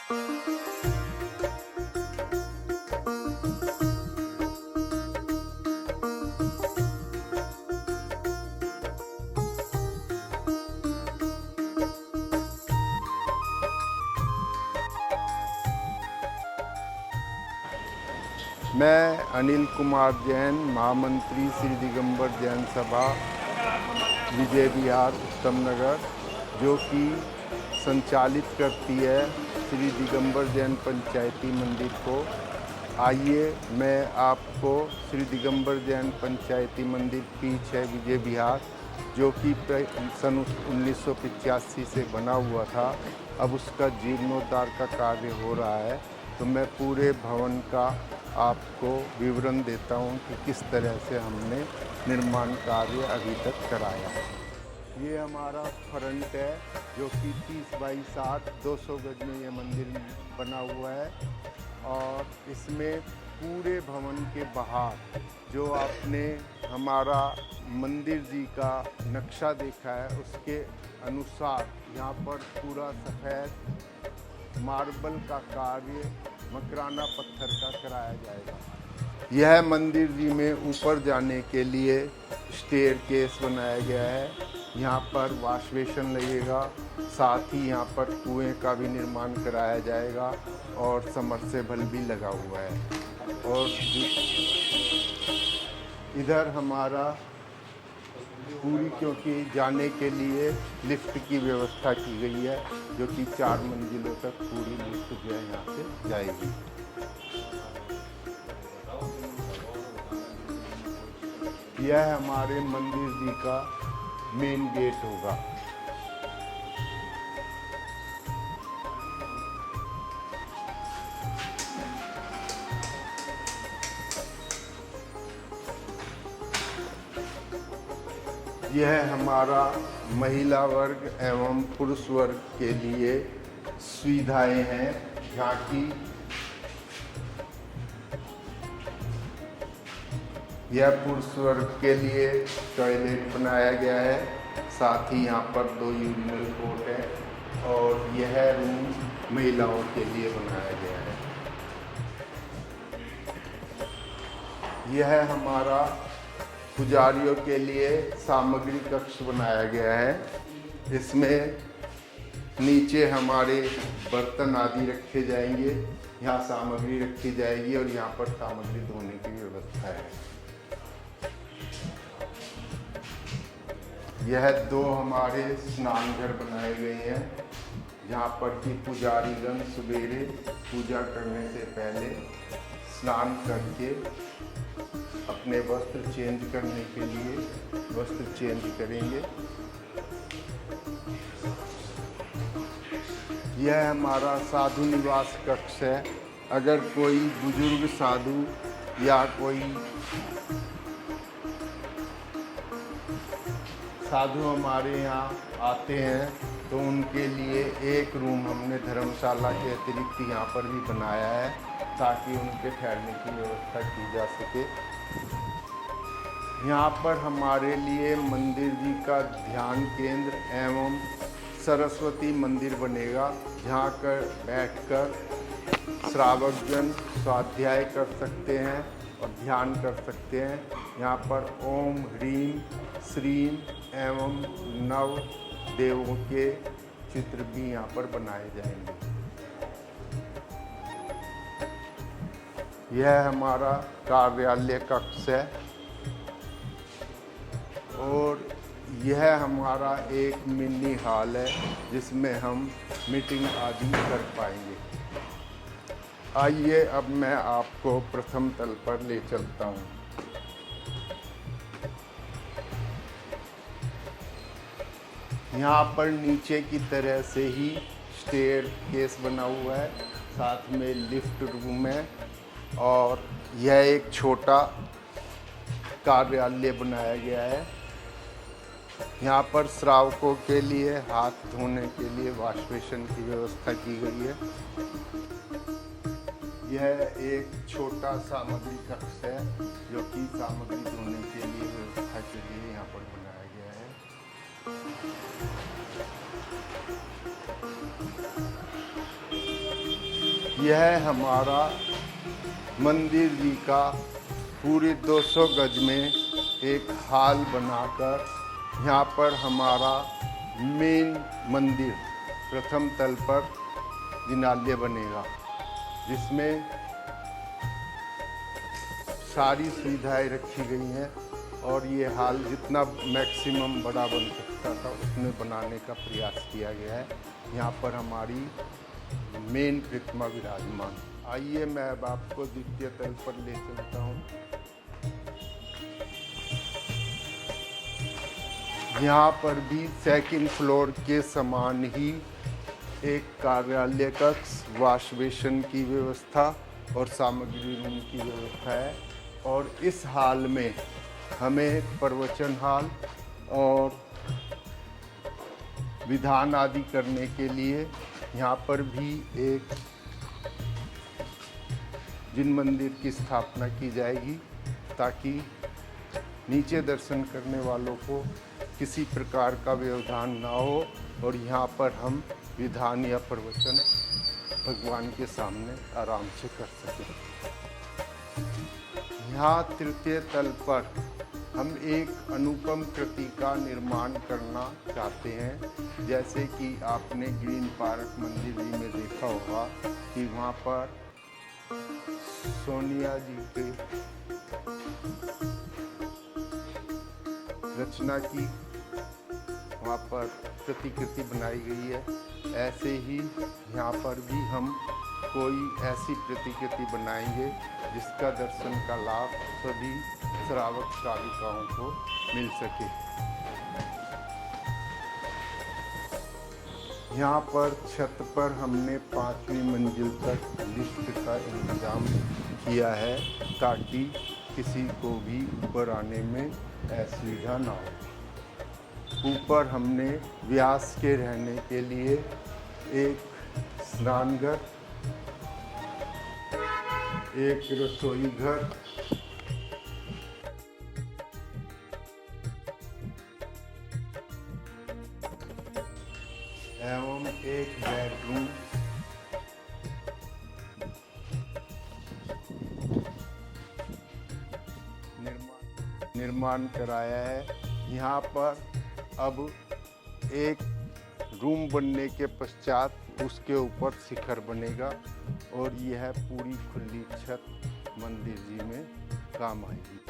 मैं अनिल कुमार जैन, महामंत्री श्री दिगंबर जैन सभा विजय विहार उत्तम नगर, जो कि संचालित करती है श्री दिगंबर जैन पंचायती मंदिर को। आइए मैं आपको श्री दिगंबर जैन पंचायती मंदिर पीछ है विजय विहार, जो कि सन 1985 से बना हुआ था। अब उसका जीर्णोद्धार का कार्य हो रहा है, तो मैं पूरे भवन का आपको विवरण देता हूं कि किस तरह से हमने निर्माण कार्य अभी तक कराया। ये हमारा फ्रंट है, जो कि 30 बाई 60 200 गज में ये मंदिर बना हुआ है। और इसमें पूरे भवन के बाहर जो आपने हमारा मंदिर जी का नक्शा देखा है, उसके अनुसार यहाँ पर पूरा सफ़ेद मार्बल का कार्य मकराना पत्थर का कराया जाएगा। यह मंदिर जी में ऊपर जाने के लिए स्टेयरकेस बनाया गया है। यहाँ पर वॉश बेसिन लगेगा, साथ ही यहाँ पर कुएं का भी निर्माण कराया जाएगा और सबमर्सिबल भी लगा हुआ है। और इधर हमारा पूरी, क्योंकि जाने के लिए लिफ्ट की व्यवस्था की गई है, जो कि 4 मंजिलों तक पूरी लिफ्ट जो है यहाँ से जाएगी। यह हमारे मंदिर जी का मेन गेट होगा। यह हमारा महिला वर्ग एवं पुरुष वर्ग के लिए सुविधाएं हैं, जहाँ की यह पुरुष वर्ग के लिए टॉयलेट बनाया गया है, साथ ही यहाँ पर 2 यूरिनल कोर्ट है, और यह रूम महिलाओं के लिए बनाया गया है। यह हमारा पुजारियों के लिए सामग्री कक्ष बनाया गया है। इसमें नीचे हमारे बर्तन आदि रखे जाएंगे, यहाँ सामग्री रखी जाएगी और यहाँ पर सामग्री धोने की व्यवस्था है। यह 2 हमारे स्नान घर बनाए गए हैं, जहाँ पर कि पुजारीगण सवेरे पूजा करने से पहले स्नान करके अपने वस्त्र चेंज करने के लिए वस्त्र चेंज करेंगे। यह हमारा साधु निवास कक्ष है। अगर कोई बुजुर्ग साधु या कोई साधु हमारे यहाँ आते हैं, तो उनके लिए एक रूम हमने धर्मशाला के अतिरिक्त यहाँ पर भी बनाया है, ताकि उनके ठहरने की व्यवस्था की जा सके। यहाँ पर हमारे लिए मंदिर जी का ध्यान केंद्र एवं सरस्वती मंदिर बनेगा, जहाँ कर बैठकर श्रावकजन स्वाध्याय कर सकते हैं और ध्यान कर सकते हैं। यहाँ पर ओम ह्रीम श्रीम एवं नव देवों के चित्र भी यहाँ पर बनाए जाएंगे। यह हमारा कार्यालय कक्ष है, और यह हमारा एक मिनी हॉल है, जिसमें हम मीटिंग आदि कर पाएंगे। आइए अब मैं आपको प्रथम तल पर ले चलता हूँ। यहाँ पर नीचे की तरह से ही स्टेयरकेस बना हुआ है, साथ में लिफ्ट रूम है, और यह एक छोटा कार्यालय बनाया गया है। यहाँ पर श्रावकों के लिए हाथ धोने के लिए वॉश बेसिन की व्यवस्था की गई है। यह एक छोटा सामग्री कक्ष है, जो कि सामग्री धोने के लिए व्यवस्था के लिए यहाँ पर बनाया गया है। यह हमारा मंदिर जी का पूरे 200 गज में एक हाल बनाकर यहाँ पर हमारा मेन मंदिर प्रथम तल पर जिनालय बनेगा, जिसमें सारी सुविधाएं रखी गई हैं और ये हाल जितना मैक्सिमम बड़ा बन सकता था उसमें बनाने का प्रयास किया गया है। यहाँ पर हमारी मेन प्रतिमा विराजमान। आइए मैं अब आपको द्वितीय तल पर ले चलता हूँ। यहाँ पर भी सेकंड फ्लोर के समान ही एक कार्यालय कक्ष, वाश बेसिन की व्यवस्था और सामग्री रूम की व्यवस्था है। और इस हाल में हमें प्रवचन हाल और विधान आदि करने के लिए यहाँ पर भी एक जिन मंदिर की स्थापना की जाएगी, ताकि नीचे दर्शन करने वालों को किसी प्रकार का व्यवधान ना हो और यहाँ पर हम विधान या प्रवचन भगवान के सामने आराम से कर सकें। यहाँ तृतीय तल पर हम एक अनुपम कृति का निर्माण करना चाहते हैं। जैसे कि आपने ग्रीन पार्क मंदिर जी में देखा होगा कि वहाँ पर सोनिया जी की रचना की वहाँ पर प्रतिकृति बनाई गई है। ऐसे ही यहाँ पर भी हम कोई ऐसी प्रतिकृति बनाएंगे जिसका दर्शन का लाभ सभी श्रावक श्राविकाओं को मिल सके। यहाँ पर छत पर हमने 5वीं मंजिल तक लिफ्ट का इंतजाम किया है, ताकि किसी को भी ऊपर आने में असुविधा ना हो। ऊपर हमने व्यास के रहने के लिए एक स्नानघर, एक रसोई घर, एवं एक बेडरूम निर्माण कराया है। यहाँ पर अब एक रूम बनने के पश्चात उसके ऊपर शिखर बनेगा और यह पूरी खुली छत मंदिर जी में काम आएगी।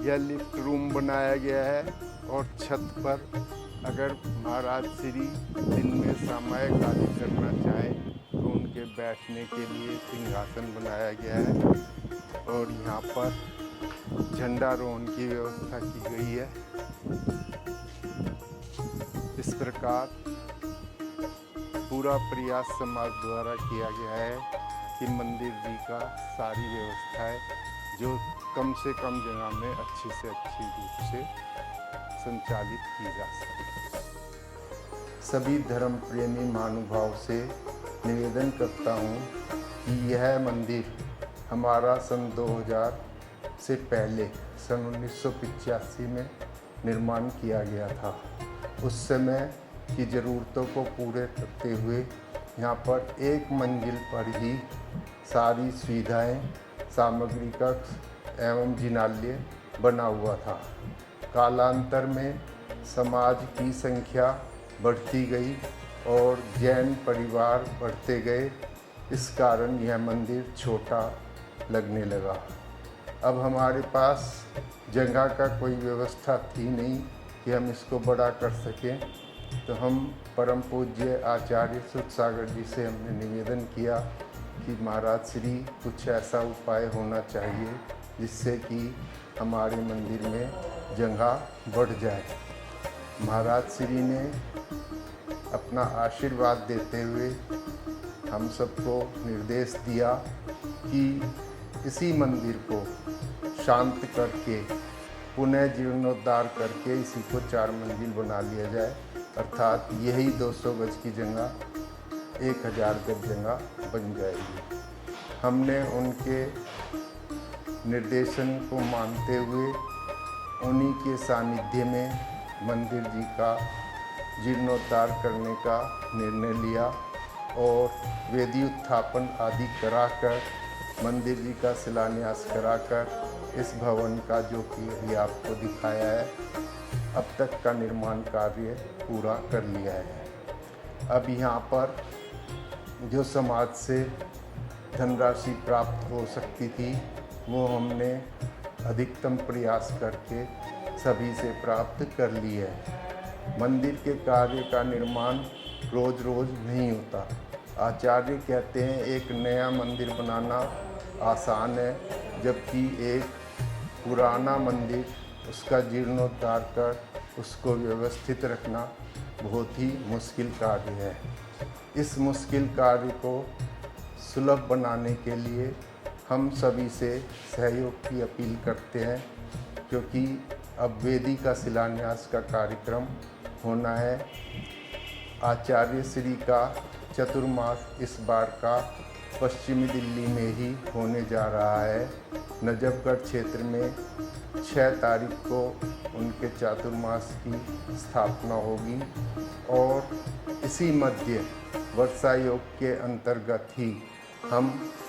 यह लिफ्ट रूम बनाया गया है और छत पर अगर महाराज श्री दिन में सामायिक आदि करना चाहे तो उनके बैठने के लिए सिंहासन बनाया गया है और यहाँ पर झंडारोहण की व्यवस्था की गई है। इस प्रकार पूरा प्रयास समाज द्वारा किया गया है कि मंदिर जी का सारी व्यवस्थाएं जो कम से कम जगह में अच्छी से अच्छी रूप से संचालित की जा सके। सभी धर्म प्रेमी महानुभाव से निवेदन करता हूँ कि यह मंदिर हमारा सन 2000 से पहले सन 1985 में निर्माण किया गया था। उस समय की ज़रूरतों को पूरे करते हुए यहाँ पर एक मंजिल पर ही सारी सुविधाएं, सामग्री कक्ष एवं जिनालय बना हुआ था। कालांतर में समाज की संख्या बढ़ती गई और जैन परिवार बढ़ते गए, इस कारण यह मंदिर छोटा लगने लगा। अब हमारे पास जगह का कोई व्यवस्था थी नहीं कि हम इसको बड़ा कर सकें, तो हम परम पूज्य आचार्य सुखसागर जी से हमने निवेदन किया कि महाराज श्री कुछ ऐसा उपाय होना चाहिए जिससे कि हमारे मंदिर में जगह बढ़ जाए। महाराज श्री ने अपना आशीर्वाद देते हुए हम सबको निर्देश दिया कि इसी मंदिर को शांत करके पुनः जीर्णोद्धार करके इसी को 4 मंजिल बना लिया जाए, अर्थात यही 200 गज की जगह 1000 गज जगह बन जाएगी। हमने उनके निर्देशन को मानते हुए उन्हीं के सानिध्य में मंदिर जी का जीर्णोद्धार करने का निर्णय लिया और वेदी उत्थापन आदि कराकर मंदिर जी का शिलान्यास कराकर इस भवन का, जो कि अभी आपको दिखाया है, अब तक का निर्माण कार्य पूरा कर लिया है। अब यहाँ पर जो समाज से धनराशि प्राप्त हो सकती थी वो हमने अधिकतम प्रयास करके सभी से प्राप्त कर ली है। मंदिर के कार्य का निर्माण रोज़ रोज़ नहीं होता। आचार्य कहते हैं एक नया मंदिर बनाना आसान है, जबकि एक पुराना मंदिर उसका जीर्णोद्धार कर उसको व्यवस्थित रखना बहुत ही मुश्किल कार्य है। इस मुश्किल कार्य को सुलभ बनाने के लिए हम सभी से सहयोग की अपील करते हैं, क्योंकि अब वेदी का शिलान्यास का कार्यक्रम होना है। आचार्य श्री का चतुर्मास इस बार का पश्चिमी दिल्ली में ही होने जा रहा है। नजफगढ़ क्षेत्र में 6 तारीख को उनके चातुर्मास की स्थापना होगी और इसी मध्य वर्षा योग के अंतर्गत ही हम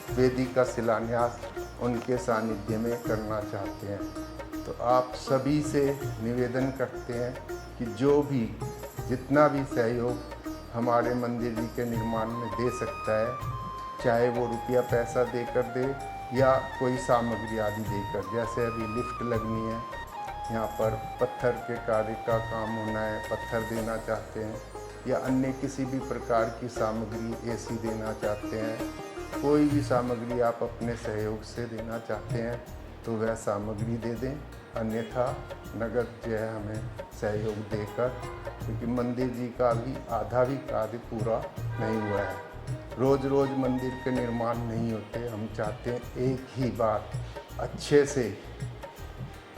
वेदी का शिलान्यास उनके सानिध्य में करना चाहते हैं। तो आप सभी से निवेदन करते हैं कि जो भी जितना भी सहयोग हमारे मंदिर जी के निर्माण में दे सकता है, चाहे वो रुपया पैसा देकर दे या कोई सामग्री आदि देकर, जैसे अभी लिफ्ट लगनी है, यहाँ पर पत्थर के कार्य का काम होना है, पत्थर देना चाहते हैं, या अन्य किसी भी प्रकार की सामग्री एसी देना चाहते हैं, कोई भी सामग्री आप अपने सहयोग से देना चाहते हैं तो वह सामग्री दे दें, अन्यथा नगद जो है हमें सहयोग देकर, क्योंकि मंदिर जी का भी आधा भी कार्य पूरा नहीं हुआ है। रोज़ रोज़ मंदिर के निर्माण नहीं होते। हम चाहते हैं एक ही बार अच्छे से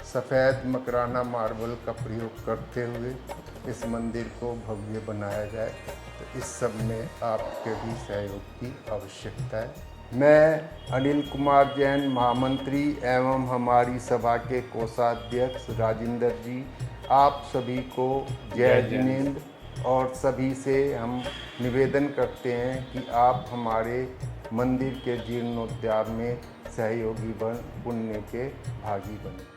सफ़ेद मकराना मार्बल का प्रयोग करते हुए इस मंदिर को भव्य बनाया जाए। तो इस सब में आपके भी सहयोग की आवश्यकता है। मैं अनिल कुमार जैन, महामंत्री एवं हमारी सभा के कोषाध्यक्ष राजेंद्र जी, आप सभी को जय जिनेंद्र, और सभी से हम निवेदन करते हैं कि आप हमारे मंदिर के जीर्णोद्धार में सहयोगी बन पुण्य के भागी बने।